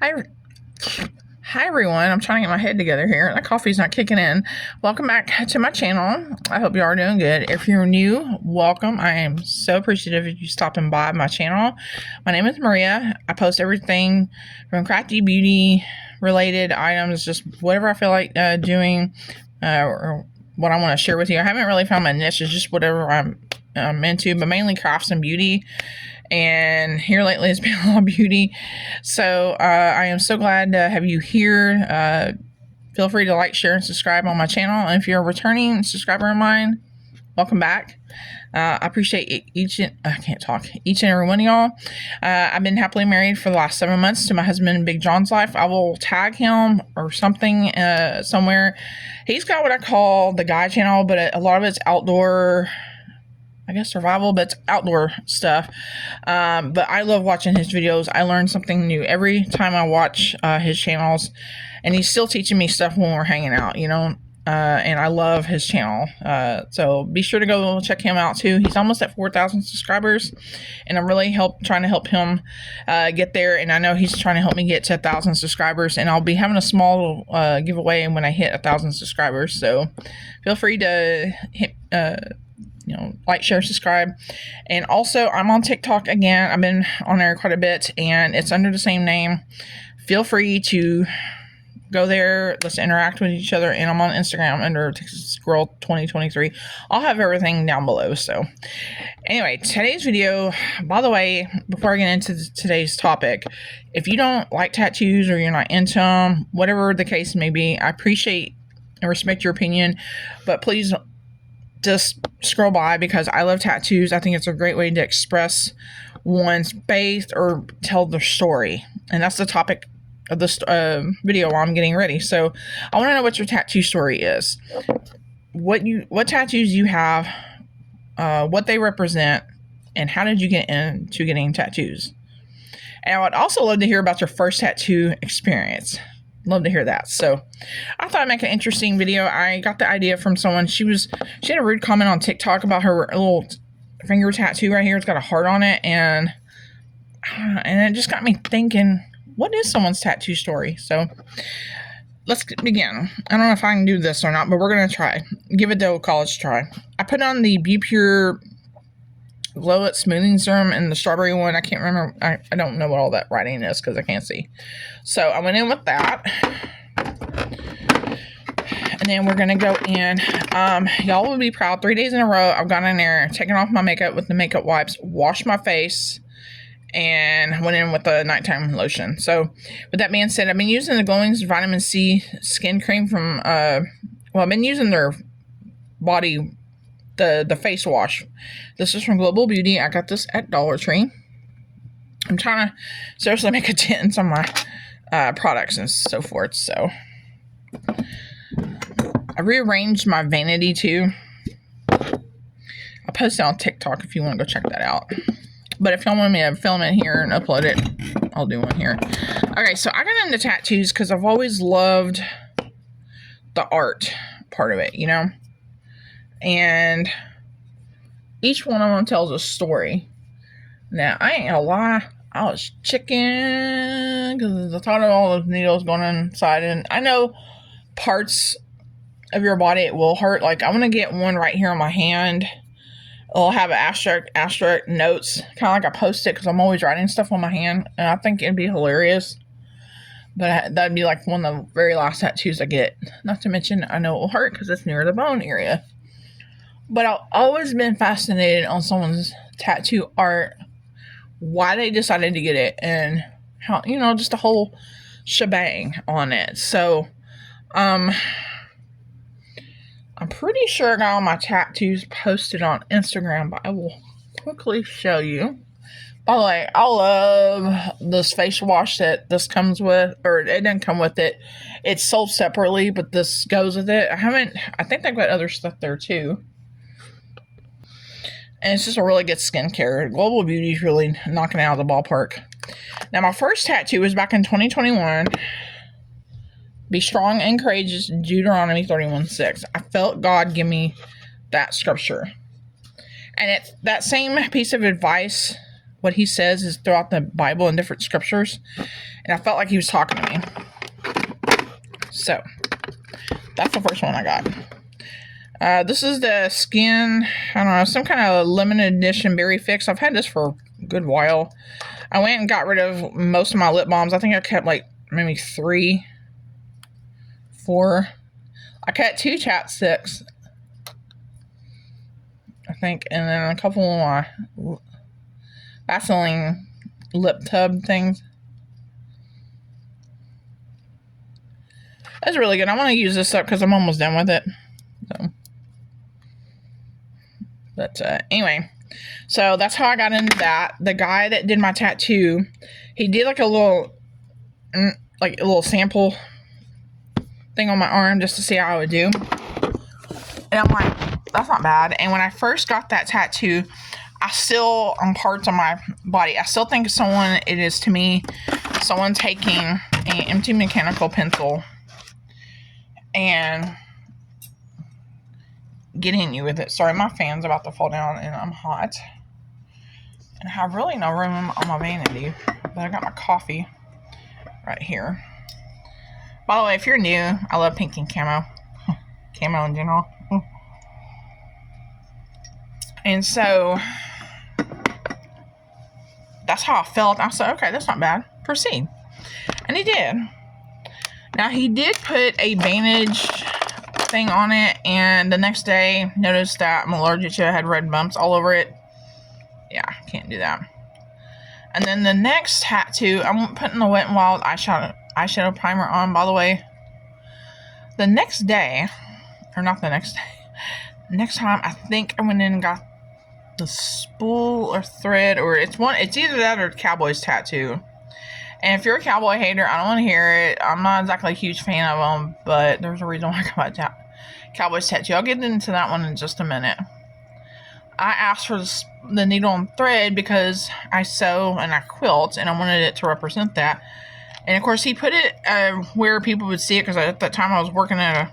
Hi, hi everyone. I'm trying to get my head together here. That coffee's not kicking in. Welcome back to my channel. I hope you are doing good. If you're new, welcome. I am so appreciative of you stopping by my channel. My name is Maria. I post everything from crafty beauty related items, just whatever I feel like doing or what I want to share with you. I haven't really found my niche. It's just whatever I'm into, but mainly crafts and beauty. And here lately it's been a lot of beauty. So I am so glad to have you here. Feel free to like, share, and subscribe on my channel. And if you're a returning subscriber of mine, welcome back. I appreciate each and every one of y'all. I've been happily married for the last 7 months to my husband in Big John's life. I will tag him or something somewhere. He's got what I call the guy channel, but a lot of it's outdoor, I guess survival, but it's outdoor stuff. But I love watching his videos. I learn something new every time I watch his channels, and he's still teaching me stuff when we're hanging out, and I love his channel. So be sure to go check him out too. He's almost at 4,000 subscribers, and I'm really trying to help him get there. And I know he's trying to help me get to 1,000 subscribers, and I'll be having a small giveaway when I hit 1,000 subscribers. So feel free to hit like, share, subscribe. And also, I'm on TikTok again. I've been on there quite a bit, and it's under the same name. Feel free to go there. Let's interact with each other. And I'm on Instagram under Texas Girl 2023. I'll have everything down below. So anyway, today's video, by the way, before I get into today's topic, if you don't like tattoos or you're not into them, whatever the case may be, I appreciate and respect your opinion, but please just scroll by, because I love tattoos. I think it's a great way to express one's faith or tell their story. And that's the topic of this video while I'm getting ready. So I want to know what your tattoo story is. What tattoos you have, what they represent, and how did you get into getting tattoos? And I would also love to hear about your first tattoo experience. Love to hear that. So I thought I'd make an interesting video. I got the idea from someone. She had a rude comment on TikTok about her little finger tattoo right here. It's got a heart on it, and it just got me thinking, what is someone's tattoo story? So let's begin. I don't know if I can do this or not, but we're gonna try. Give it the old college try. I put on the Be Pure Glow It Smoothing Serum and the strawberry one. I can't remember. I don't know what all that writing is because I can't see. So I went in with that. And then we're going to go in. Y'all will be proud. 3 days in a row, I've gone in there, taken off my makeup with the makeup wipes, washed my face, and went in with the nighttime lotion. So with that being said, I've been using the Glowing Vitamin C skin cream from, I've been using their body, the face wash. This is from Global Beauty. I got this at Dollar Tree. I'm trying to seriously make a dent in some of my products and so forth. So I rearranged my vanity too. I'll post it on TikTok if you want to go check that out. But if y'all want me to film it here and upload it, I'll do one here. Okay, so I got into tattoos because I've always loved the art part of it, And each one of them tells a story. Now, I ain't gonna lie, I was chicken because I thought of all those needles going inside. And I know parts of your body it will hurt. Like, I'm gonna get one right here on my hand. It'll have an asterisk notes, kind of like I post it because I'm always writing stuff on my hand, and I think it'd be hilarious. But that'd be like one of the very last tattoos I get. Not to mention, I know it will hurt because it's near the bone area. But I've always been fascinated on someone's tattoo art, why they decided to get it, and how, just the whole shebang on it. So, I'm pretty sure I got all my tattoos posted on Instagram, but I will quickly show you. By the way, I love this face wash that this comes with, or it doesn't come with it. It's sold separately, but this goes with it. I think they've got other stuff there too. And it's just a really good skincare. Global Beauty is really knocking it out of the ballpark. Now, my first tattoo was back in 2021. Be strong and courageous, Deuteronomy 31:6. I felt God give me that scripture. And it's that same piece of advice what he says is throughout the Bible and different scriptures. And I felt like he was talking to me. So, that's the first one I got. This is the Skin, I don't know, some kind of limited edition berry fix. I've had this for a good while. I went and got rid of most of my lip balms. I think I kept like maybe 3, 4. I kept 2 chapsticks, I think, and then a couple of my Vaseline lip tub things. That's really good. I want to use this up because I'm almost done with it. So. But anyway, so that's how I got into that. The guy that did my tattoo, he did like a little sample thing on my arm just to see how I would do. And I'm like, that's not bad. And when I first got that tattoo, I still, on parts of my body, I still think it is to me, someone taking an empty mechanical pencil and getting you with it. Sorry, my fan's about to fall down and I'm hot. And I have really no room on my vanity. But I got my coffee right here. By the way, if you're new, I love pink and camo. Camo in general. And so, that's how I felt. I said, okay, that's not bad. Proceed. And he did. Now, he did put a bandage thing on it, and the next day, noticed that I'm allergic to it. I had red bumps all over it. Yeah, can't do that. And then the next tattoo, I'm putting the Wet n Wild eyeshadow primer on, by the way. The next day, or not the next day, next time, I think I went in and got the spool or thread, or it's either that or Cowboys tattoo. And if you're a cowboy hater, I don't want to hear it. I'm not exactly a huge fan of them, but there's a reason why I got Cowboys tattoo. I'll get into that one in just a minute. I asked for the needle and thread because I sew and I quilt, and I wanted it to represent that. And of course, he put it where people would see it, because at that time I was working at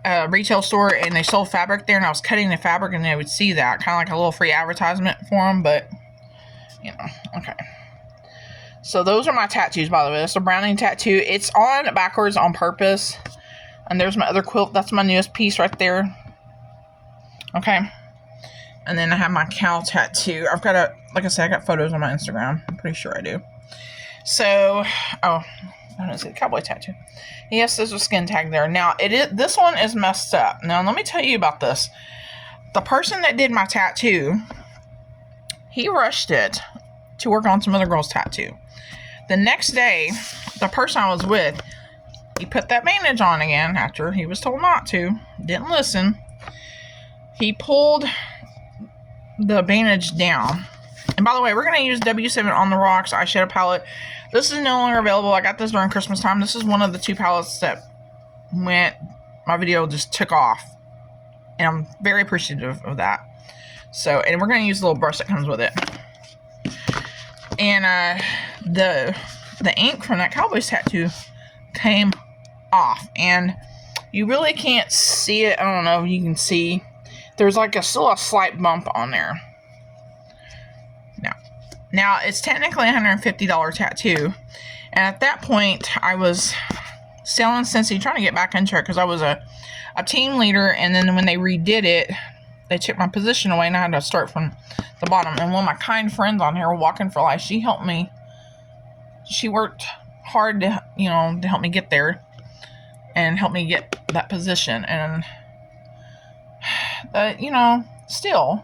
a retail store, and they sold fabric there, and I was cutting the fabric, and they would see that, kind of like a little free advertisement for them. But okay. So those are my tattoos, by the way. That's a Browning tattoo. It's on backwards on purpose. And there's my other quilt. That's my newest piece right there. Okay. And then I have my cow tattoo. I've got like I said, I got photos on my Instagram. I'm pretty sure I do. So, I don't see the cowboy tattoo. Yes, there's a skin tag there. Now, this one is messed up. Now, let me tell you about this. The person that did my tattoo, he rushed it to work on some other girl's tattoo. The next day, the person I was with, he put that bandage on again after he was told not to. Didn't listen. He pulled the bandage down. And by the way, we're going to use W7 On The Rocks eyeshadow palette. This is no longer available. I got this during Christmas time. This is one of the 2 palettes that my video just took off. And I'm very appreciative of that. So, and we're going to use the little brush that comes with it. And the ink from that Cowboys tattoo came off, and you really can't see it. I don't know if you can see. There's like still a slight bump on there. Now it's technically a $150 tattoo, and at that point I was selling Scentsy, trying to get back into it because I was a team leader, and then when they redid it, they took my position away, and I had to start from the bottom. And one of my kind friends on here, Walking for Life, she helped me. She worked hard to help me get there and help me get that position. And, still.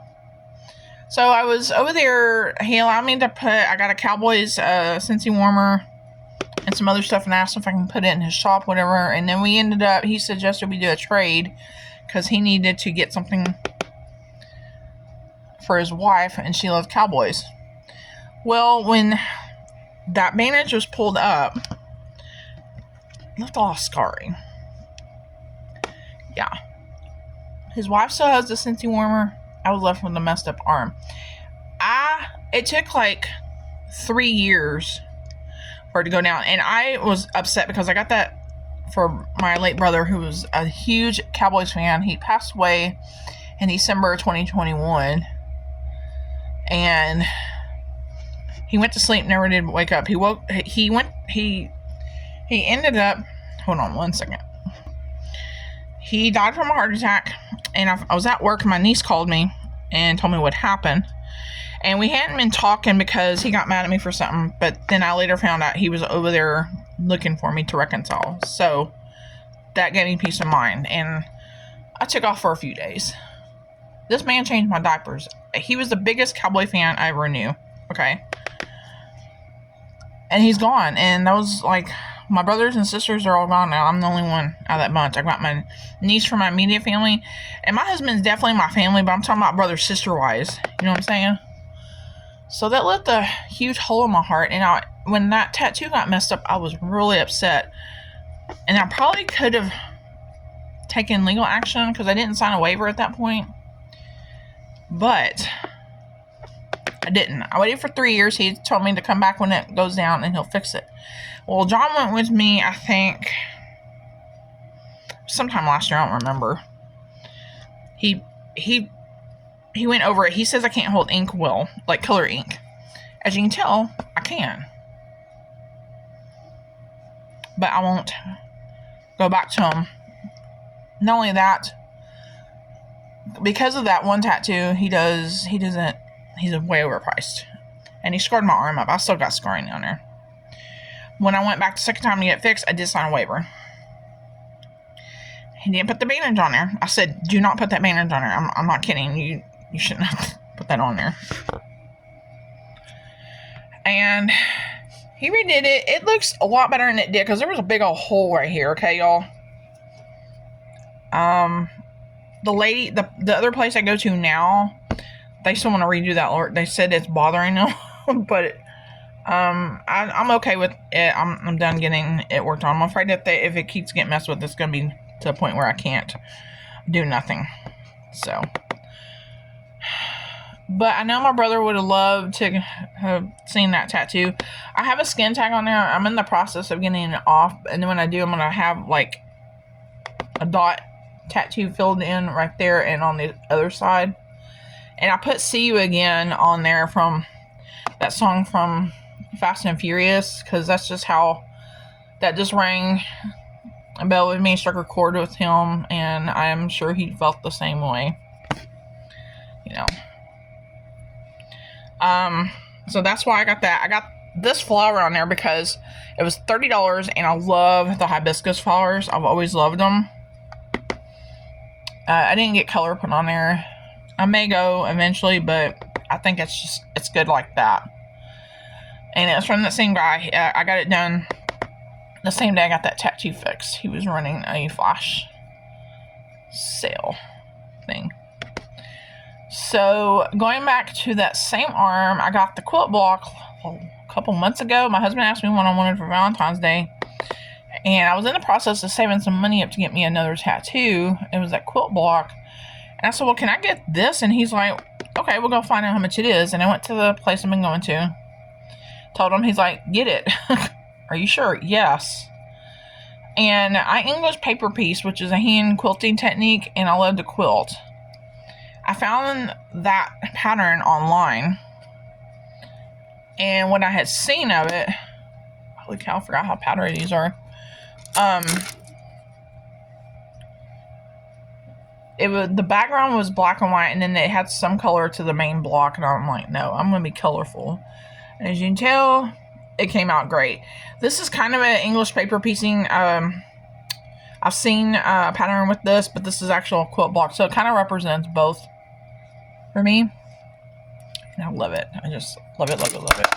So I was over there. He allowed me to I got a Cowboys Scentsy warmer and some other stuff, and asked if I can put it in his shop, whatever. And then he suggested we do a trade because he needed to get something for his wife, and she loves Cowboys. Well, when that bandage was pulled up, it left a lot of scarring. Yeah. His wife still has the Scentsy warmer. I was left with a messed up arm. It took like 3 years for it to go down, and I was upset because I got that for my late brother, who was a huge Cowboys fan. He passed away in December of 2021. And He went to sleep, never did wake up. He ended up, hold on one second. He died from a heart attack, and I was at work, and my niece called me and told me what happened. And we hadn't been talking because he got mad at me for something, but then I later found out he was over there looking for me to reconcile. So that gave me peace of mind, and I took off for a few days. This man changed my diapers. He was the biggest Cowboy fan I ever knew. Okay. And he's gone. And that was like, my brothers and sisters are all gone now. I'm the only one out of that bunch. I got my niece from my immediate family. And my husband's definitely my family, but I'm talking about brother, sister wise. You know what I'm saying? So that left a huge hole in my heart. And when that tattoo got messed up, I was really upset. And I probably could have taken legal action because I didn't sign a waiver at that point. But I didn't. I waited for 3 years. He told me to come back when it goes down and he'll fix it. Well, John went with me, I think, sometime last year. I don't remember. He went over it. He says I can't hold ink well, like color ink. As you can tell, I can. But I won't go back to him. Not only that, because of that one tattoo, he's way overpriced. And he scarred my arm up. I still got scarring on there. When I went back the second time to get it fixed, I did sign a waiver. He didn't put the bandage on there. I said, do not put that bandage on there. I'm not kidding. You shouldn't have put that on there. And he redid it. It looks a lot better than it did because there was a big old hole right here, okay, y'all? The lady, the other place I go to now, they still want to redo that. They said it's bothering them, but I'm okay with it. I'm done getting it worked on. I'm afraid that if it keeps getting messed with, it's going to be to the point where I can't do nothing. So, but I know my brother would have loved to have seen that tattoo. I have a skin tag on there. I'm in the process of getting it off, and then when I do, I'm going to have like a dot tattoo filled in right there and on the other side. And I put See You Again on there from that song from Fast and Furious, because that's just how that just rang a bell with me, struck a chord with him, and I'm sure he felt the same way. You know. So that's why I got that. I got this flower on there because it was $30, and I love the hibiscus flowers. I've always loved them. I didn't get color put on there. I may go eventually, but I think it's good like that. And it's from the same guy. I got it done the same day I got that tattoo fixed. He was running a flash sale thing. So going back to that same arm, I got the quilt block a couple months ago. My husband asked me what I wanted for Valentine's Day. And I was in the process of saving some money up to get me another tattoo. It was that quilt block. And I said, well, can I get this? And he's like, okay, we'll go find out how much it is. And I went to the place I've been going to. Told him, he's like, get it. Are you sure? Yes. And I English paper piece, which is a hand quilting technique, and I love to quilt. I found that pattern online. And when I had seen of it, holy cow, I forgot how powdery these are. The background was black and white, and then it had some color to the main block, and I'm like, no, I'm going to be colorful. And as you can tell, it came out great. This is kind of an English paper piecing. I've seen a pattern with this, but this is actual quilt block, so it kind of represents both for me. And I love it. I just love it, love it, love it.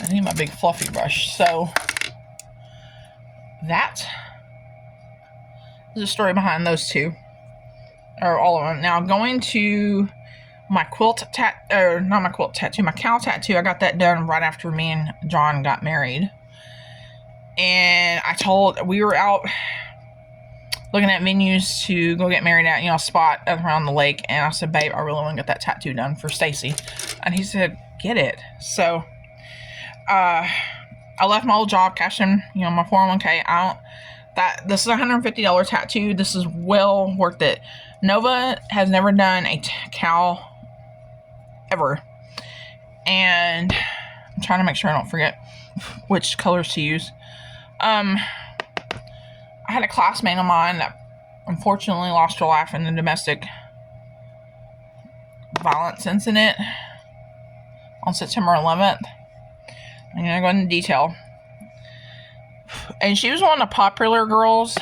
I need my big fluffy brush. So that is the story behind those two, or all of them. Now going to my quilt not my quilt tattoo, my cow tattoo. I got that done right after me and John got married, and we were out looking at venues to go get married at, a spot around the lake, and I said, babe, I really want to get that tattoo done for Stacy, and he said, get it. So I left my old job, cashed in, my 401k. This is a $150 tattoo. This is well worth it. Nova has never done a cow ever. And I'm trying to make sure I don't forget which colors to use. I had a classmate of mine that unfortunately lost her life in a domestic violence incident on September 11th. I'm going to go into detail. And she was one of the popular girls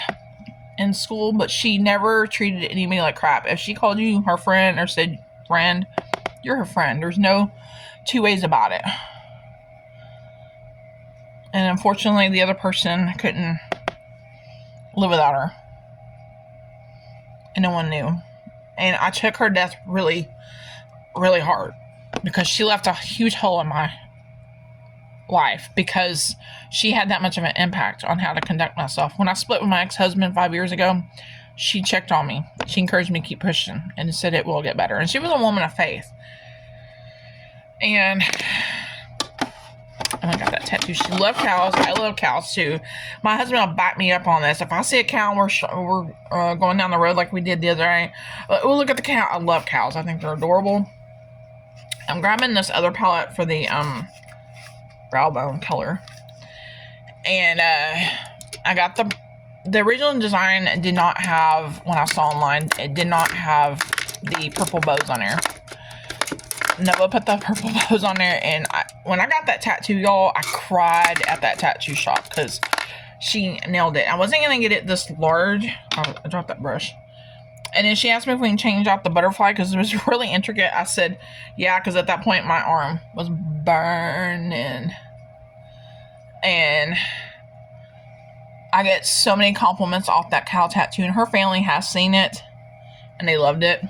in school, but she never treated anybody like crap. If she called you her friend or said friend, you're her friend. There's no two ways about it. And unfortunately, the other person couldn't live without her. And no one knew. And I took her death really, really hard because she left a huge hole in my life because she had that much of an impact on how to conduct myself. When I split with my ex-husband 5 years ago, she checked on me. She encouraged me to keep pushing and said it will get better. And she was a woman of faith. And I got that tattoo. She loved cows. I love cows too. My husband will back me up on this. If I see a cow and we're going down the road like we did the other day, we'll look at the cow. I love cows. I think they're adorable. I'm grabbing this other palette for the brow bone color. And I got the original design did not have, when I saw online, it did not have the purple bows on there. Noah put the purple bows on there, and when I got that tattoo, y'all, I cried at that tattoo shop because she nailed it. I wasn't going to get it this large. I dropped that brush. And then she asked me if we can change out the butterfly because it was really intricate. I said, yeah, because at that point my arm was burning. And I get so many compliments off that cow tattoo, and her family has seen it, and they loved it.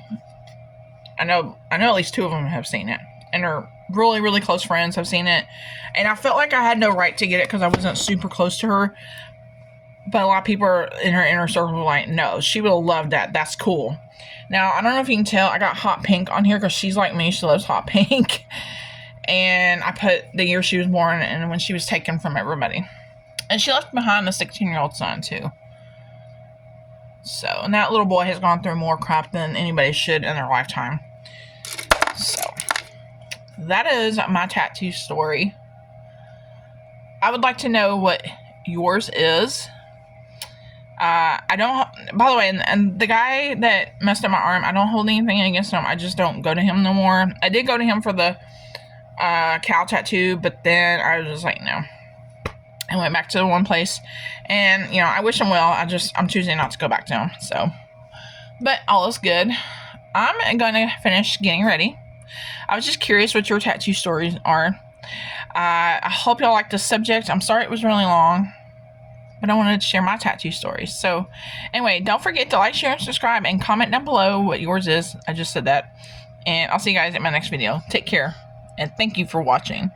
I know at least 2 of them have seen it, and her really, really close friends have seen it. And I felt like I had no right to get it because I wasn't super close to her. But a lot of people in her inner circle were like, no, she would have loved that. That's cool. Now, I don't know if you can tell, I got hot pink on here because she's like me. She loves hot pink. And I put the year she was born and when she was taken from everybody. And she left behind a 16-year-old son, too. So, and that little boy has gone through more crap than anybody should in their lifetime. So, that is my tattoo story. I would like to know what yours is. I don't, by the way, and the guy that messed up my arm, I don't hold anything against him. I just don't go to him no more. I did go to him for the cow tattoo, but then I was just like, no. I went back to the one place, and, you know, I wish him well. I'm choosing not to go back to him, so. But all is good. I'm going to finish getting ready. I was just curious what your tattoo stories are. I hope y'all like this subject. I'm sorry it was really long, but I wanted to share my tattoo stories. So, anyway, don't forget to like, share, and subscribe, and comment down below what yours is. I just said that. And I'll see you guys in my next video. Take care, and thank you for watching.